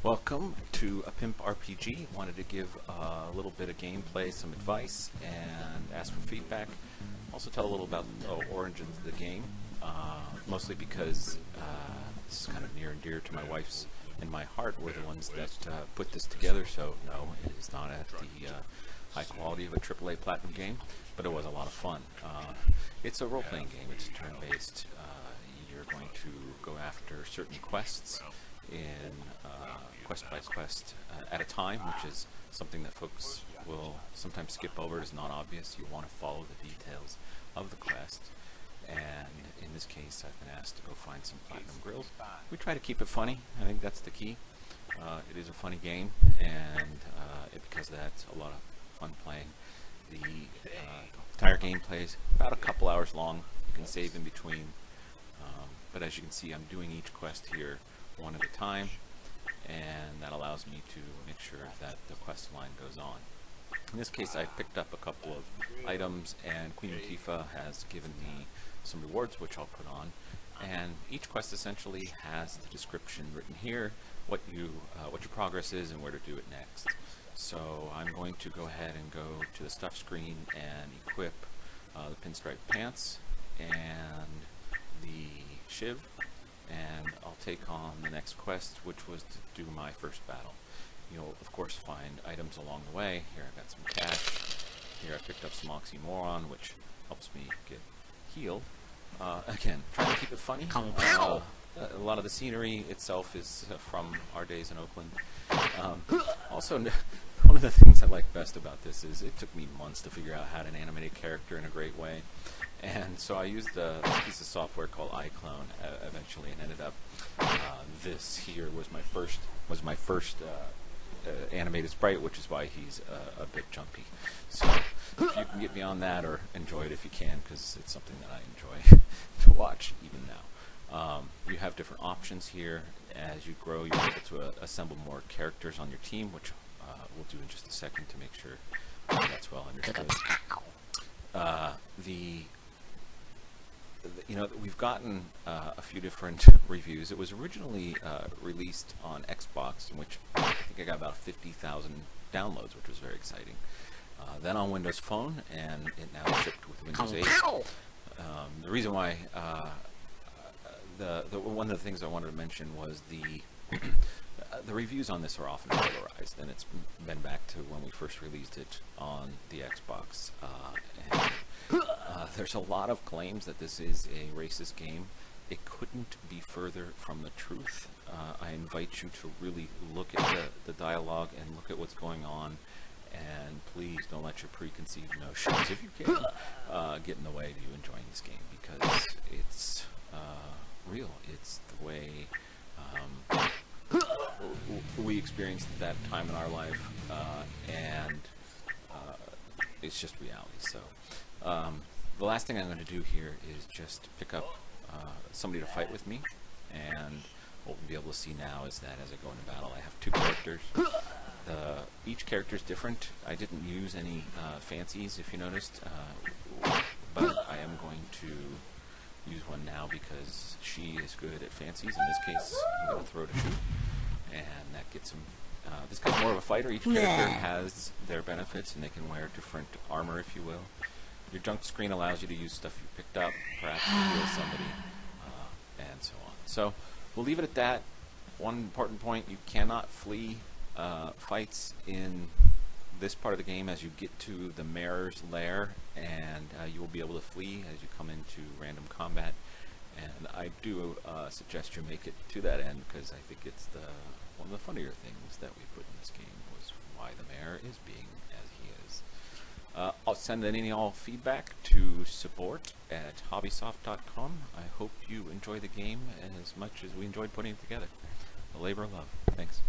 Welcome to a Pimp RPG. Wanted to give a little bit of gameplay, some advice, and ask for feedback. Also tell a little about the origins of the game, mostly because this is kind of near and dear to my wife's and my heart. We're the ones that put this together, so no, it is not at the high quality of a AAA Platinum game, but it was a lot of fun. It's a role-playing game. It's turn-based. You're going to go after certain quests in quest by quest at a time, which is something that folks will sometimes skip over. It's not obvious. You want to follow the details of the quest, and in this case I've been asked to go find some platinum grills. We try to keep it funny. I think that's the key. It is a funny game, and because of that, it's a lot of fun playing. The entire game plays about a couple hours long. You can save in between, but as you can see, I'm doing each quest here one at a time, and that allows me to make sure that the quest line goes on. In this case, I've picked up a couple of items, and Queen Latifah has given me some rewards, which I'll put on. And each quest essentially has the description written here, what your progress is, and where to do it next. So I'm going to go ahead and go to the stuff screen and equip the pinstripe pants and the shiv, and I'll take on the next quest, which was to do my first battle. You'll of course find items along the way. Here I've got some cash. Here I picked up some oxymoron, which helps me get healed. Again, trying to keep it funny. A lot of the scenery itself is from our days in Oakland. Also, one of the things I like best about this is it took me months to figure out how to animate a character in a great way. And so I used a piece of software called iClone eventually, and ended up this here was my first animated sprite, which is why he's a bit jumpy. So if you can get beyond that, or enjoy it if you can, because it's something that I enjoy to watch even now. You have different options here. As you grow, you're able to assemble more characters on your team, which we'll do in just a second to make sure that's well understood. We've gotten a few different reviews. It was originally released on Xbox, in which I think I got about 50,000 downloads, which was very exciting. Then on Windows Phone, and it now shipped with Windows 8. The reason why, one of the things I wanted to mention was the reviews on this are often polarized, and it's been back to when we first released it on the Xbox. There's a lot of claims that this is a racist game. It couldn't be further from the truth. I invite you to really look at the dialogue and look at what's going on, and please don't let your preconceived notions, if you can, get in the way of you enjoying this game, because it's real. It's the way we experienced that time in our life, and it's just reality. So the last thing I'm going to do here is just pick up somebody to fight with me, and what we'll be able to see now is that as I go into battle, I have two characters. Each character is different. I didn't use any fancies, if you noticed, but I am going to use one now because she is good at fancies. In this case, I'm going to throw to shoot, and that gets him. This guy's more of a fighter. Each character has their benefits, and they can wear different armor, if you will. Your junk screen allows you to use stuff you picked up, perhaps to heal somebody, and so on. So we'll leave it at that. One important point: you cannot flee fights in this part of the game. As you get to the mayor's lair, and you will be able to flee as you come into random combat. And I do suggest you make it to that end, because I think it's one of the funnier things that we put in this game was why the mayor is being as he is. I'll send any all feedback to support@hobbysoft.com. I hope you enjoy the game as much as we enjoyed putting it together. A labor of love. Thanks.